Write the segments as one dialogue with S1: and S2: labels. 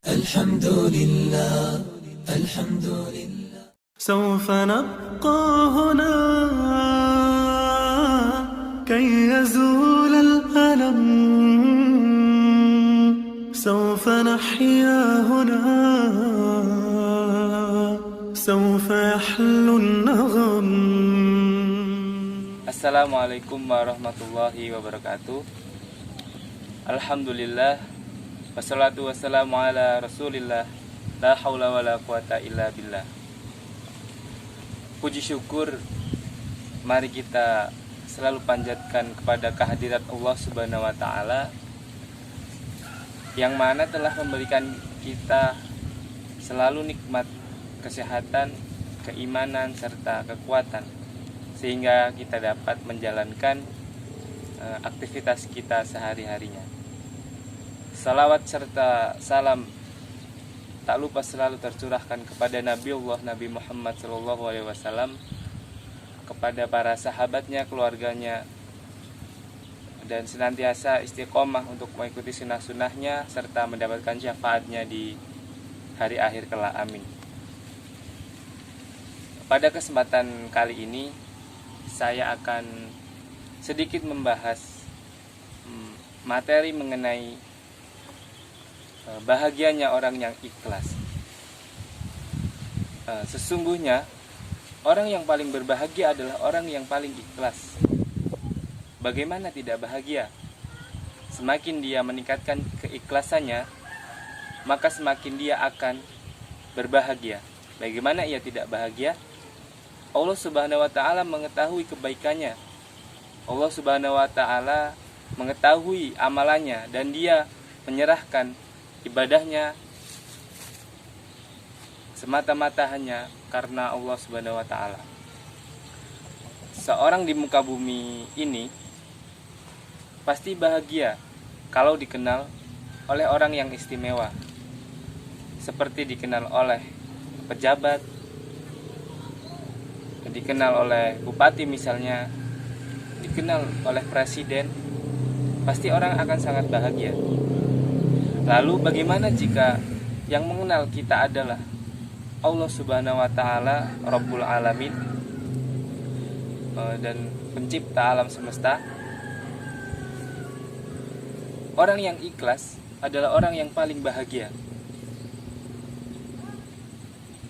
S1: الحمد لله الحمد لله.
S2: سوف نبقى هنا كي يزول الألم، سوف نحيا هنا، سوف يحلو النغم.
S3: Assalamualaikum warahmatullahi wabarakatuh. Alhamdulillah, wassalatu wassalamu ala rasulillah, la haula wa la quwata illa billah. Puji syukur mari kita selalu panjatkan kepada kehadirat Allah Subhanahu wa ta'ala, yang mana telah memberikan kita selalu nikmat kesehatan, keimanan, serta kekuatan, sehingga kita dapat menjalankan aktivitas kita sehari-harinya. Salawat serta salam tak lupa selalu tercurahkan kepada Nabi Muhammad SAW, kepada para sahabatnya, keluarganya, dan senantiasa istiqomah untuk mengikuti sunnah-sunnahnya serta mendapatkan syafaatnya di hari akhir kelak. Amin. Pada kesempatan kali ini saya akan sedikit membahas materi mengenai bahagianya orang yang ikhlas. Sesungguhnya orang yang paling berbahagia adalah orang yang paling ikhlas. Bagaimana tidak bahagia? Semakin dia meningkatkan keikhlasannya, maka semakin dia akan berbahagia. Bagaimana ia tidak bahagia? Allah Subhanahu wa ta'ala mengetahui kebaikannya. Allah Subhanahu wa ta'ala mengetahui amalannya, dan dia menyerahkan ibadahnya semata-mata hanya karena Allah Subhanahu wa ta'ala. Seorang di muka bumi ini pasti bahagia kalau dikenal oleh orang yang istimewa, seperti dikenal oleh pejabat, dikenal oleh bupati misalnya, dikenal oleh presiden. Pasti orang akan sangat bahagia. Lalu bagaimana jika yang mengenal kita adalah Allah Subhanahu wa ta'ala, Rabbul Alamin, dan pencipta alam semesta? Orang yang ikhlas adalah orang yang paling bahagia.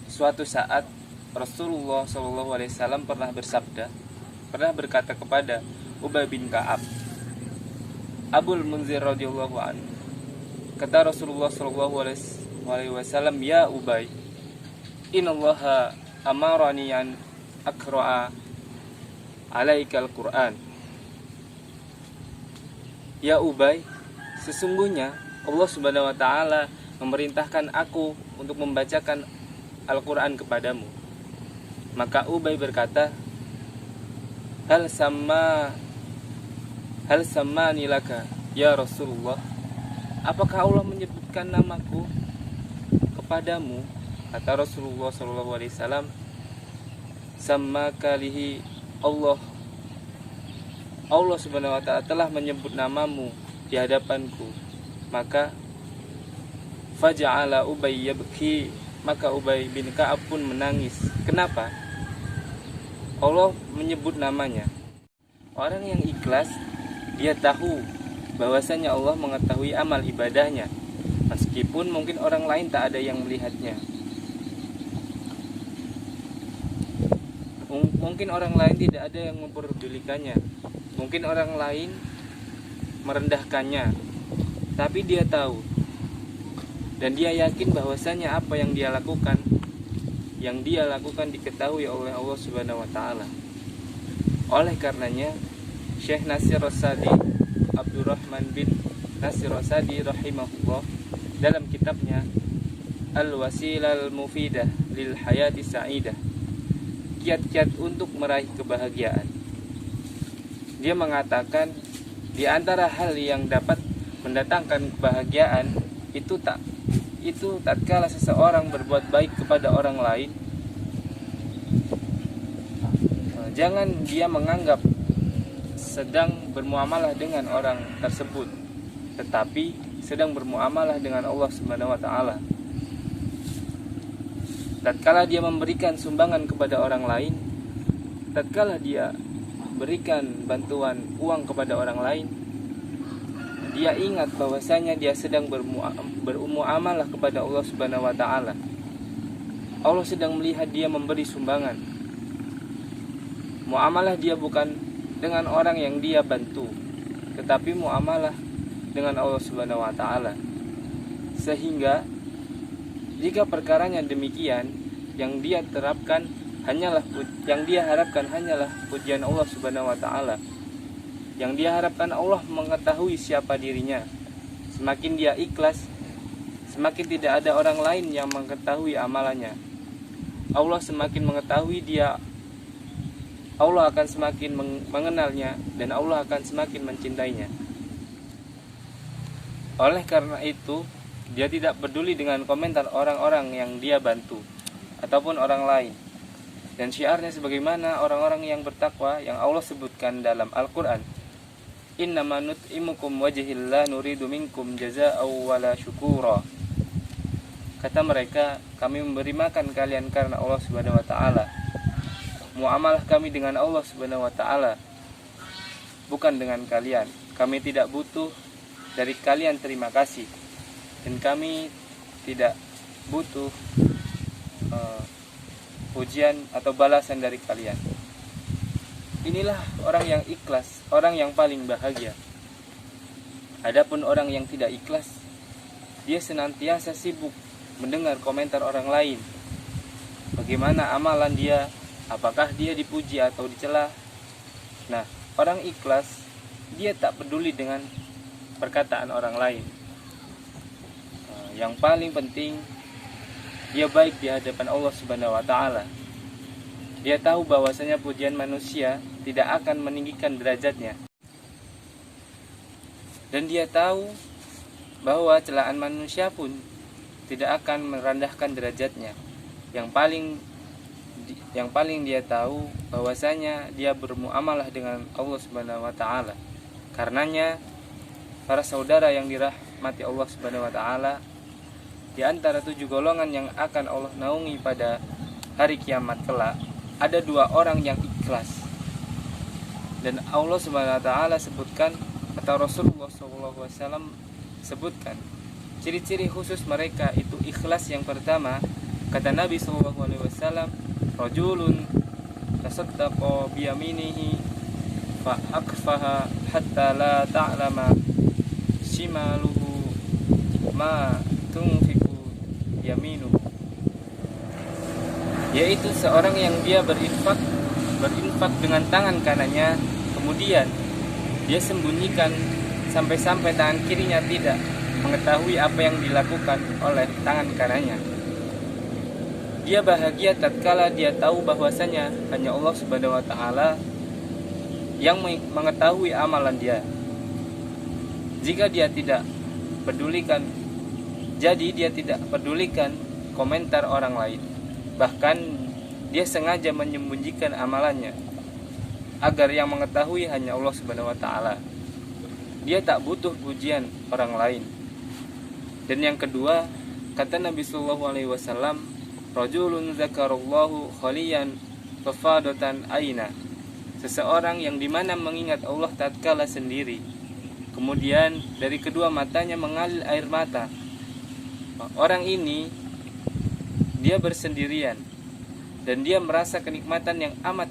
S3: Suatu saat Rasulullah SAW pernah berkata kepada Ubay bin Ka'ab, Abul Munzir radhiyallahu anhu, kata Rasulullah SAW, ya Ubay, innallaha amarani an akra'a alaikal Qur'an. Ya Ubay, sesungguhnya Allah Subhanahu wa ta'ala memerintahkan aku untuk membacakan Al-Quran kepadamu. Maka Ubay berkata, Hal sammani laka ya Rasulullah, apakah Allah menyebutkan namaku kepadamu? Kata Rasulullah SAW, Sammakalihi Allah Subhanahu wa ta'ala telah menyebut namamu di hadapanku. Maka faja'ala Ubay yabki, maka Ubay bin Ka'ab pun menangis. Kenapa? Allah menyebut namanya. Orang yang ikhlas, dia tahu bahwasanya Allah mengetahui amal ibadahnya, meskipun mungkin orang lain tak ada yang melihatnya. Mungkin orang lain tidak ada yang memperdulikannya, mungkin orang lain merendahkannya, tapi dia tahu dan dia yakin bahwasanya apa yang dia lakukan diketahui oleh Allah Subhanahu wa ta'ala. Oleh karenanya Syekh Nasir Rosadi, Abdurrahman bin Nasir Rosadi rahimahullah, dalam kitabnya Al-Wasilah Al-Mufidah Lil Hayati Sa'idah, kiat-kiat untuk meraih kebahagiaan, dia mengatakan di antara hal yang dapat mendatangkan kebahagiaan itu tatkala seseorang berbuat baik kepada orang lain, jangan dia menganggap sedang bermuamalah dengan orang tersebut, tetapi sedang bermuamalah dengan Allah Subhanahu wa taala. Tatkala dia memberikan sumbangan kepada orang lain, tatkala dia berikan bantuan uang kepada orang lain, dia ingat bahwasanya dia sedang bermuamalah kepada Allah Subhanahu wa taala. Allah sedang melihat dia memberi sumbangan. Muamalah dia bukan dengan orang yang dia bantu, tetapi muamalah dengan Allah Subhanahu wa taala. Sehingga jika perkaranya demikian, yang dia terapkan hanyalah yang dia harapkan hanyalah pujian Allah Subhanahu wa taala. Yang dia harapkan Allah mengetahui siapa dirinya. Semakin dia ikhlas, semakin tidak ada orang lain yang mengetahui amalannya. Allah semakin mengetahui dia, Allah akan semakin mengenalnya, dan Allah akan semakin mencintainya. Oleh karena itu, dia tidak peduli dengan komentar orang-orang yang dia bantu ataupun orang lain. Dan syiarnya sebagaimana orang-orang yang bertakwa yang Allah sebutkan dalam Al-Quran. Innama nut'imukum wajhillah nuridu minkum jazaa'aw wala syukura. Kata mereka, kami memberi makan kalian karena Allah Subhanahu wa taala. Muamalah kami dengan Allah Subhanahu wa taala, bukan dengan kalian. Kami tidak butuh dari kalian terima kasih, dan kami tidak butuh pujian atau balasan dari kalian. Inilah orang yang ikhlas, orang yang paling bahagia. Adapun orang yang tidak ikhlas, dia senantiasa sibuk mendengar komentar orang lain. Bagaimana amalan dia, apakah dia dipuji atau dicela. Nah, orang ikhlas, dia tak peduli dengan perkataan orang lain. Yang paling penting, dia baik di hadapan Allah Subhanahu wa taala. Dia tahu bahwasanya pujian manusia tidak akan meninggikan derajatnya. Dan dia tahu bahwa celaan manusia pun tidak akan merendahkan derajatnya. Yang paling dia tahu bahwasanya dia bermuamalah dengan Allah Subhanahu wa taala. Karenanya para saudara yang dirahmati Allah Subhanahu wa taala, di antara 7 golongan yang akan Allah naungi pada hari kiamat kelak, ada 2 orang yang ikhlas. Dan Allah Subhanahu wa taala sebutkan, atau Rasulullah SAW sebutkan, ciri-ciri khusus mereka itu ikhlas. Yang pertama, kata Nabi SAW, rajulun tasaddaqa biyaminihi fa akfaha hatta la ta'lama shimaluhu ma tunfiqu yaminuhu. Yaitu seorang yang dia berinfak dengan tangan kanannya, kemudian dia sembunyikan sampai-sampai tangan kirinya tidak mengetahui apa yang dilakukan oleh tangan kanannya. Dia bahagia tatkala dia tahu bahwasanya hanya Allah Subhanahu wa taala yang mengetahui amalan dia. Jika dia tidak pedulikan, jadi dia tidak pedulikan komentar orang lain. Bahkan dia sengaja menyembunyikan amalannya agar yang mengetahui hanya Allah Subhanahu wa taala. Dia tak butuh pujian orang lain. Dan yang kedua, kata Nabi sallallahu alaihi wasallam, rajulun zakarallahu khaliyan fafadatan aina. Seseorang yang dimana mengingat Allah tatkala sendiri, kemudian dari kedua matanya mengalir air mata. Orang ini dia bersendirian dan dia merasa kenikmatan yang amat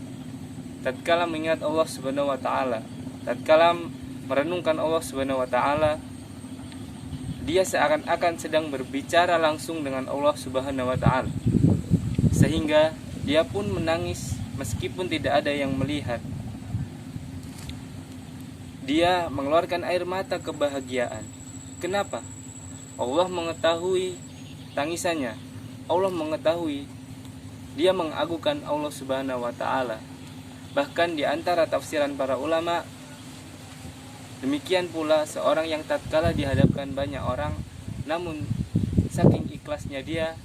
S3: tatkala mengingat Allah Subhanahu wa taala. Tatkala merenungkan Allah Subhanahu wa taala, dia seakan-akan sedang berbicara langsung dengan Allah Subhanahu wa taala. Sehingga dia pun menangis meskipun tidak ada yang melihat. Dia mengeluarkan air mata kebahagiaan. Kenapa? Allah mengetahui tangisannya. Allah mengetahui dia mengagungkan Allah Subhanahu wa taala. Bahkan di antara tafsiran para ulama, demikian pula seorang yang tatkala dihadapkan banyak orang, namun saking ikhlasnya dia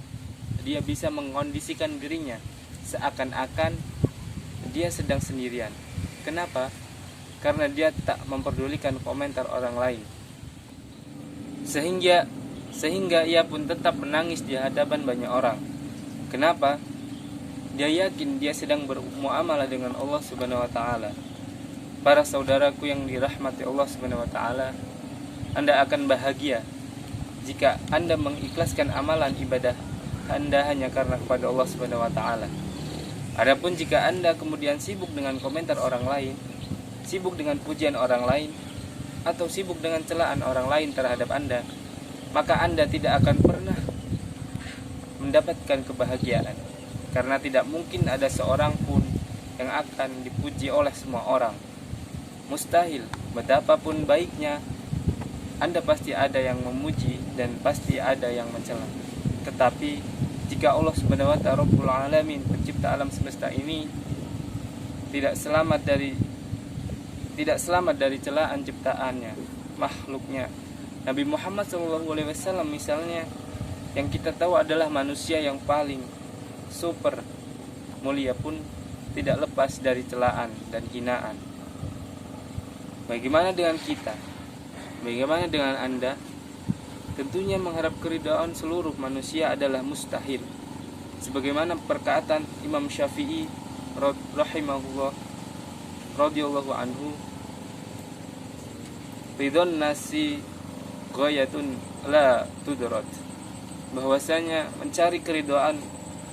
S3: bisa mengkondisikan dirinya seakan-akan dia sedang sendirian. Kenapa? Karena dia tak memperdulikan komentar orang lain. sehingga ia pun tetap menangis di hadapan banyak orang. Kenapa? Dia yakin dia sedang bermuamalah dengan Allah Subhanahu wa taala. Para saudaraku yang dirahmati Allah Subhanahu wa taala, Anda akan bahagia jika Anda mengikhlaskan amalan ibadah Anda hanya karena kepada Allah Subhanahu wa taala. Adapun jika Anda kemudian sibuk dengan komentar orang lain, sibuk dengan pujian orang lain, atau sibuk dengan celaan orang lain terhadap Anda, maka Anda tidak akan pernah mendapatkan kebahagiaan. Karena tidak mungkin ada seorang pun yang akan dipuji oleh semua orang. Mustahil, betapapun baiknya, Anda pasti ada yang memuji dan pasti ada yang mencela. Tetapi jika Allah Subhanahu wa ta'ala Rabbul Alamin, pencipta alam semesta ini, tidak selamat dari celaan ciptaannya, makhluknya, Nabi Muhammad SAW misalnya, yang kita tahu adalah manusia yang paling super mulia pun tidak lepas dari celaan dan hinaan. Bagaimana dengan kita? Bagaimana dengan Anda? Tentunya mengharap keridhaan seluruh manusia adalah mustahil. Sebagaimana perkataan Imam Syafi'i rahimahullah radhiyallahu anhu, ridhon nasi ghayatun la tudrat, bahwasanya mencari keridhaan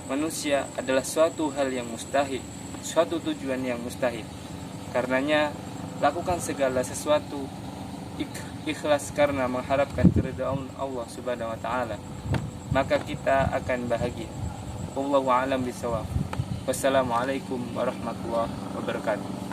S3: manusia adalah suatu hal yang mustahil, suatu tujuan yang mustahil. Karenanya lakukan segala sesuatu ikhlas karena mengharapkan keridhaan Allah Subhanahu wa taala, maka kita akan bahagia. Wallahu a'lam bishawab. Wassalamualaikum warahmatullahi wabarakatuh.